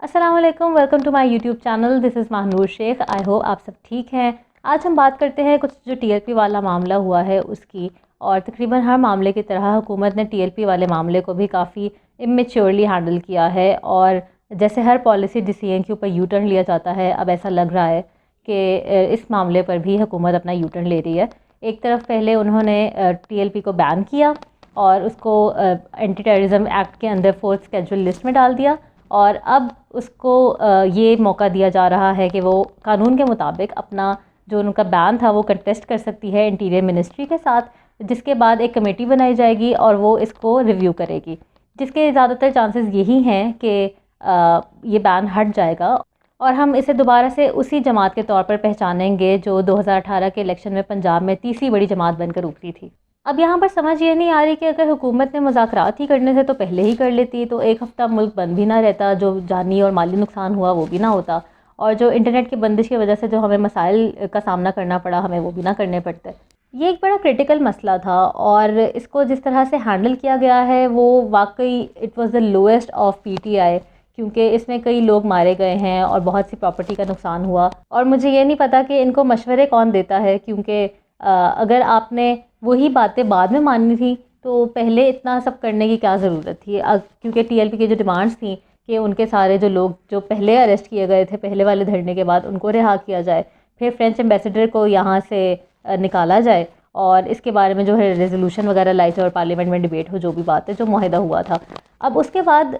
अस्सलाम वालेकुम, welcome to my YouTube channel. This is Mahanoor Shaikh. I hope आप सब ठीक हैं। आज हम बात करते हैं कुछ जो टीएलपी वाला मामला हुआ है उसकी। और तकरीबन हर मामले की तरह हुकूमत ने टीएलपी वाले मामले को भी काफ़ी इमेच्योरली हैंडल किया है। और जैसे हर पॉलिसी डिसीजन के ऊपर यू टर्न लिया जाता है, अब ऐसा लग रहा है कि इस मामले पर भी हुकूमत अपना यू टर्न ले रही है। एक तरफ पहले उन्होंने टीएलपी को बैन किया और उसको एंटी टेररिज्म एक्ट के अंदर फोर्थ स्केड्यूल लिस्ट में डाल दिया, और अब उसको ये मौका दिया जा रहा है कि वो कानून के मुताबिक अपना जो उनका बैन था वो कंटेस्ट कर सकती है इंटीरियर मिनिस्ट्री के साथ, जिसके बाद एक कमेटी बनाई जाएगी और वो इसको रिव्यू करेगी, जिसके ज़्यादातर चांसेस यही हैं कि ये बैन हट जाएगा और हम इसे दोबारा से उसी जमात के तौर पर पहचानेंगे जो 2018 के इलेक्शन में पंजाब में तीसरी बड़ी जमात बनकर उभरी थी। अब यहाँ पर समझ ये नहीं आ रही कि अगर हुकूमत ने मुज़ाकरात ही करने थे तो पहले ही कर लेती, तो एक हफ़्ता मुल्क बंद भी ना रहता, जो जानी और माली नुकसान हुआ वो भी ना होता, और जो इंटरनेट की बंदिश की वजह से जो हमें मसाइल का सामना करना पड़ा हमें वो भी ना करने पड़ते। ये एक बड़ा क्रिटिकल मसला था और इसको जिस तरह से हैंडल किया गया है वो वाकई it was the lowest of PTI, क्योंकि इसमें कई लोग मारे गए हैं और बहुत सी प्रॉपर्टी का नुकसान हुआ। और मुझे ये नहीं पता कि इनको मशवरे कौन देता है, क्योंकि अगर आपने वही बातें बाद में माननी थी तो पहले इतना सब करने की क्या ज़रूरत थी। क्योंकि टीएलपी की जो डिमांड्स थी कि उनके सारे जो लोग जो पहले अरेस्ट किए गए थे पहले वाले धरने के बाद उनको रिहा किया जाए, फिर फ्रेंच एम्बेसडर को यहाँ से निकाला जाए और इसके बारे में जो है रेजोल्यूशन वगैरह लाई जाए और पार्लियामेंट में डिबेट हो, जो भी बात है जो मुआहिदा हुआ था। अब उसके बाद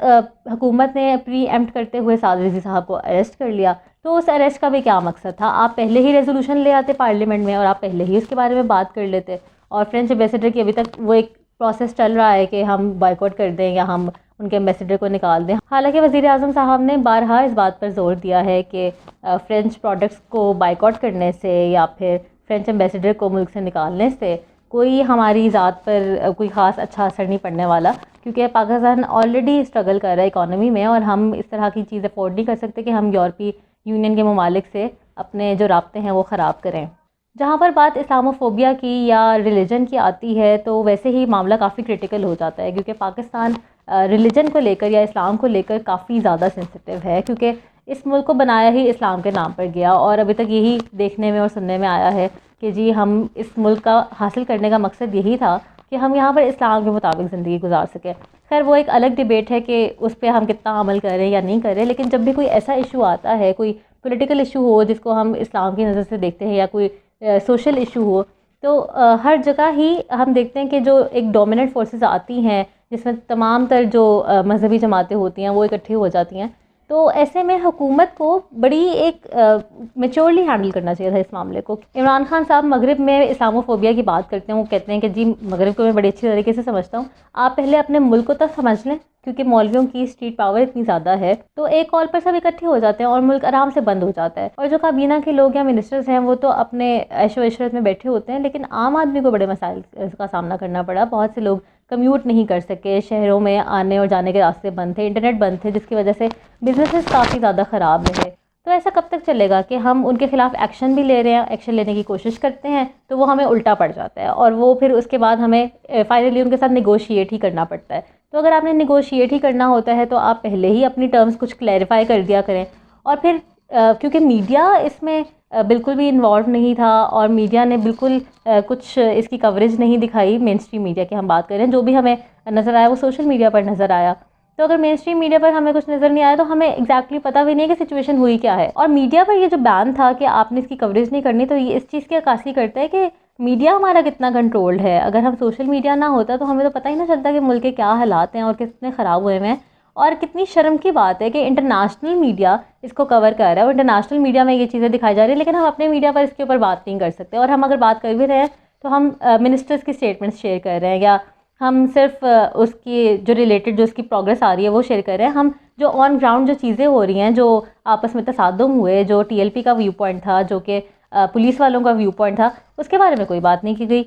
हुकूमत ने प्री एम्प्ट करते हुए साद रिज़वी साहब को अरेस्ट कर लिया। तो उस अरेस्ट का भी क्या मकसद था? आप पहले ही रेजोल्यूशन ले आते पार्लियामेंट में और आप पहले ही उसके बारे में बात कर लेते। और फ्रेंच एम्बेसडर की अभी तक वो एक प्रोसेस चल रहा है कि हम बॉयकॉट कर दें या हम उनके एम्बेसडर को निकाल दें। हालांकि वज़ीर आज़म साहब ने बारहा इस बात पर जोर दिया है कि फ्रेंच प्रोडक्ट्स को बॉयकॉट करने से या फिर फ्रेंच एम्बेसडर को मुल्क से निकालने से कोई हमारी ज़ात पर कोई ख़ास अच्छा असर नहीं पड़ने वाला, क्योंकि पाकिस्तान ऑलरेडी स्ट्रगल कर रहा है इकॉनमी में और हम इस तरह की चीज़ अफोर्ड नहीं कर सकते कि हम यूरोपीय यूनियन के ममालिक से अपने जो राब्ते हैं वो ख़राब करें। जहाँ पर बात इस्लामोफोबिया की या रिलीजन की आती है तो वैसे ही मामला काफ़ी क्रिटिकल हो जाता है, क्योंकि पाकिस्तान रिलीजन को लेकर या इस्लाम को लेकर काफ़ी ज़्यादा सेंसिटिव है, क्योंकि इस मुल्क को बनाया ही इस्लाम के नाम पर गया और अभी तक यही देखने में और सुनने में आया है कि जी हम इस मुल्क का हासिल करने का मकसद यही था कि हम यहाँ पर इस्लाम के मुताबिक ज़िंदगी गुजार सकें। खैर वो एक अलग डिबेट है कि उस पर हम कितना अमल करें या नहीं करें, लेकिन जब भी कोई ऐसा इशू आता है, कोई पॉलिटिकल इशू हो जिसको हम इस्लाम की नज़र से देखते हैं या कोई सोशल इशू हो, तो हर जगह ही हम देखते हैं कि जो एक डोमिनेंट फोर्सेस आती हैं जिसमें तमाम तर जो मजहबी जमातें होती हैं वो इकट्ठी हो जाती हैं। तो ऐसे में हुकूमत को बड़ी एक मेच्योरली हैंडल करना चाहिए था इस मामले को। इमरान खान साहब मगरिब में इस्लामोफोबिया की बात करते हैं, वो कहते हैं कि जी मगरिब को मैं बड़ी अच्छी तरीके से समझता हूँ, आप पहले अपने मुल्क को तो समझ लें, क्योंकि मौलवियों की स्ट्रीट पावर इतनी ज़्यादा है तो एक कॉल पर सब इकट्ठे हो जाते हैं और मुल्क आराम से बंद हो जाता है। और जो काबीना के लोग या मिनिस्टर्स हैं वो तो अपने ऐशो इशरत में बैठे होते हैं, लेकिन आम आदमी को बड़े मसाइल का सामना करना पड़ा। बहुत से लोग कम्यूट नहीं कर सके, शहरों में आने और जाने के रास्ते बंद थे, इंटरनेट बंद थे, जिसकी वजह से बिजनेसेस काफ़ी ज़्यादा ख़राब रहे। तो ऐसा कब तक चलेगा कि हम उनके ख़िलाफ़ एक्शन भी ले रहे हैं, एक्शन लेने की कोशिश करते हैं तो वो हमें उल्टा पड़ जाता है और वो फिर उसके बाद हमें फाइनली उनके साथ निगोशिएट ही करना पड़ता है। तो अगर आपने निगोशिएट ही करना होता है तो आप पहले ही अपनी टर्म्स कुछ क्लैरिफाई कर दिया करें। और फिर क्योंकि मीडिया इसमें बिल्कुल भी इन्वॉल्व नहीं था और मीडिया ने बिल्कुल कुछ इसकी कवरेज नहीं दिखाई, मेन स्ट्रीम मीडिया की हम बात करें, जो भी हमें नज़र आया वो सोशल मीडिया पर नज़र आया। तो अगर मेन स्ट्रीम मीडिया पर हमें कुछ नज़र नहीं आया तो हमें एग्जैक्टली पता भी नहीं है कि सिचुएशन हुई क्या है। और मीडिया पर ये जो बैन था कि आपने इसकी कवरेज नहीं करनी, तो ये इस चीज़ की अक्कासी करता है कि मीडिया हमारा कितना कंट्रोल्ड है। अगर हम सोशल मीडिया ना होता तो हमें तो पता ही ना चलता कि मुल्क के क्या हालात हैं और कितने ख़राब हुए हैं। और कितनी शर्म की बात है कि इंटरनेशनल मीडिया इसको कवर कर रहा है और इंटरनेशनल मीडिया में ये चीज़ें दिखाई जा रही है, लेकिन हम अपने मीडिया पर इसके ऊपर बात नहीं कर सकते। और हम अगर बात कर भी रहे हैं तो हम मिनिस्टर्स की स्टेटमेंट्स शेयर कर रहे हैं या हम सिर्फ उसकी जो रिलेटेड जो उसकी प्रोग्रेस आ रही है वो शेयर कर रहे हैं। हम जो ऑन ग्राउंड जो चीज़ें हो रही हैं, जो आपस में तसादुम हुए, जो टीएलपी का व्यू पॉइंट था, जो कि पुलिस वालों का व्यू पॉइंट था, उसके बारे में कोई बात नहीं की गई।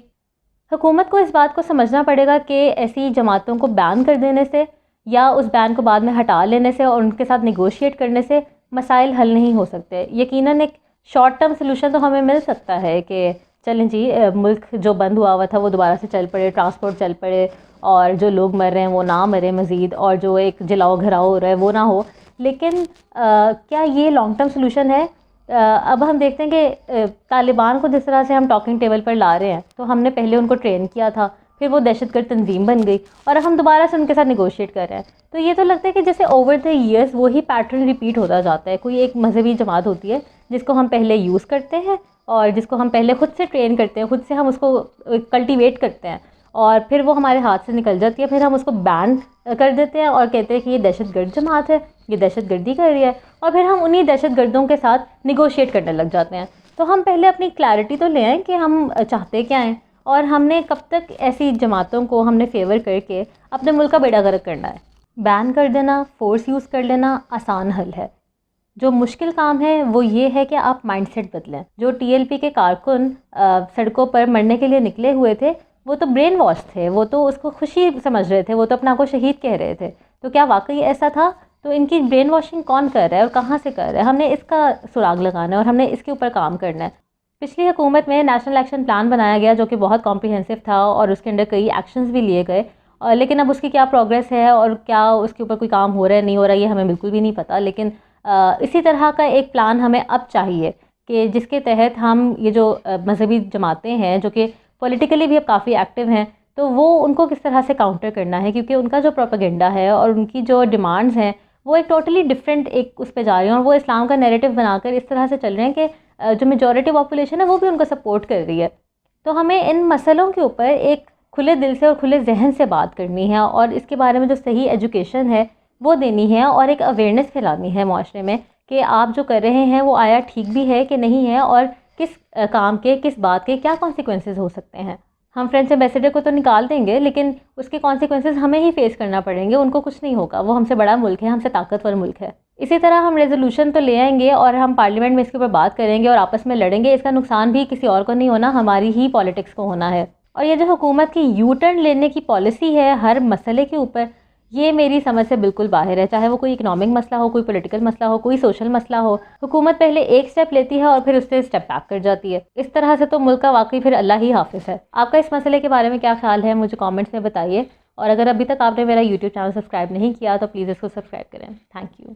हुकूमत को इस बात को समझना पड़ेगा कि ऐसी जमातों को बैन कर देने से या उस बैन को बाद में हटा लेने से और उनके साथ निगोशिएट करने से मसाइल हल नहीं हो सकते। यकीनन एक शॉर्ट टर्म सलूशन तो हमें मिल सकता है कि चलें जी मुल्क जो बंद हुआ था वो दोबारा से चल पड़े, ट्रांसपोर्ट चल पड़े और जो लोग मर रहे हैं वो ना मरे मज़ीद, और जो एक जलाओ घराओ हो रहा है वो ना हो। लेकिन क्या ये लॉन्ग टर्म सोल्यूशन है? अब हम देखते हैं कि तालिबान को जिस तरह से हम टॉकिंग टेबल पर ला रहे हैं, तो हमने पहले उनको ट्रेन किया था, फिर वो दहशतगर्द तंजीम बन गई और अब हम दोबारा से उनके साथ निगोशिएट कर रहे हैं। तो ये तो लगता है कि जैसे ओवर द ईयर्स वही पैटर्न रिपीट होता जाता है। कोई एक मजहबी जमात होती है जिसको हम पहले यूज़ करते हैं और जिसको हम पहले खुद से ट्रेन करते हैं, खुद से हम उसको कल्टीवेट करते हैं और फिर वो हमारे हाथ से निकल जाती है, फिर हम उसको बैन कर देते हैं और कहते हैं कि ये दहशतगर्द जमात है, ये दहशतगर्दी कर रही है, और फिर हम उन्हीं दहशतगर्दों के साथ निगोशिएट करने लग जाते हैं। तो हम पहले अपनी क्लैरिटी तो ले आएँ कि हम चाहते क्या हैं और हमने कब तक ऐसी जमातों को हमने फेवर करके अपने मुल्क का बेड़ा गर्क करना है। बैन कर देना, फोर्स यूज़ कर लेना आसान हल है। जो मुश्किल काम है वो ये है कि आप माइंडसेट बदलें। जो टीएलपी के कारकुन सड़कों पर मरने के लिए निकले हुए थे, वो तो ब्रेन वॉश थे, वो तो उसको खुशी समझ रहे थे, वो तो अपना को शहीद कह रहे थे। तो क्या वाकई ऐसा था? तो इनकी ब्रेन वॉशिंग कौन कर रहा है और कहाँ से कर रहा है? हमने इसका सुराग लगाना है और हमने इसके ऊपर काम करना है। पिछली हुकूमत में नेशनल एक्शन प्लान बनाया गया जो कि बहुत कॉम्प्रिहेंसिव था और उसके अंदर कई एक्शंस भी लिए गए, लेकिन अब उसकी क्या प्रोग्रेस है और क्या उसके ऊपर कोई काम हो रहा है नहीं हो रहा है ये हमें बिल्कुल भी नहीं पता। लेकिन इसी तरह का एक प्लान हमें अब चाहिए कि जिसके तहत हम ये जो मजहबी जमातें हैं जो कि पॉलिटिकली भी अब काफ़ी एक्टिव हैं, तो वो उनको किस तरह से काउंटर करना है, क्योंकि उनका जो प्रोपेगेंडा है और उनकी जो डिमांड्स हैं वो एक टोटली डिफरेंट एक उस पर जा रही हैं और वो इस्लाम का नैरेटिव बनाकर इस तरह से चल रहे हैं कि जो मेजॉरिटी पॉपुलेशन है वो भी उनको सपोर्ट कर रही है। तो हमें इन मसलों के ऊपर एक खुले दिल से और खुले जहन से बात करनी है और इसके बारे में जो सही एजुकेशन है वो देनी है और एक अवेयरनेस फैलानी है माशरे में कि आप जो कर रहे हैं वो आया ठीक भी है कि नहीं है और किस काम के, किस बात के क्या कॉन्सिक्वेंसेस हो सकते हैं। हम फ्रेंच एम्बेसडर को तो निकाल देंगे लेकिन उसके कॉन्सिक्वेंसेस हमें ही फेस करना पड़ेंगे, उनको कुछ नहीं होगा। वो हमसे बड़ा मुल्क है, हमसे ताकतवर मुल्क है। इसी तरह हम रेजोल्यूशन तो ले आएंगे और हम पार्लियामेंट में इसके ऊपर बात करेंगे और आपस में लड़ेंगे। इसका नुकसान भी किसी और को नहीं होना, हमारी ही पॉलिटिक्स को होना है। और ये जो हुकूमत की यू टर्न लेने की पॉलिसी है हर मसले के ऊपर, ये मेरी समझ से बिल्कुल बाहर है। चाहे वो कोई इकोनॉमिक मसला हो, कोई पॉलिटिकल मसला हो, कोई सोशल मसला हो, हुकूमत पहले एक स्टेप लेती है और फिर उससे स्टेप बैक कर जाती है। इस तरह से तो मुल्क का वाकई फिर अल्लाह ही हाफिज़ है। आपका इस मसले के बारे में क्या ख्याल है मुझे कमेंट्स में बताइए और अगर अभी तक आपने मेरा यूट्यूब चैनल सब्सक्राइब नहीं किया तो प्लीज़ इसको सब्सक्राइब करें। Thank you.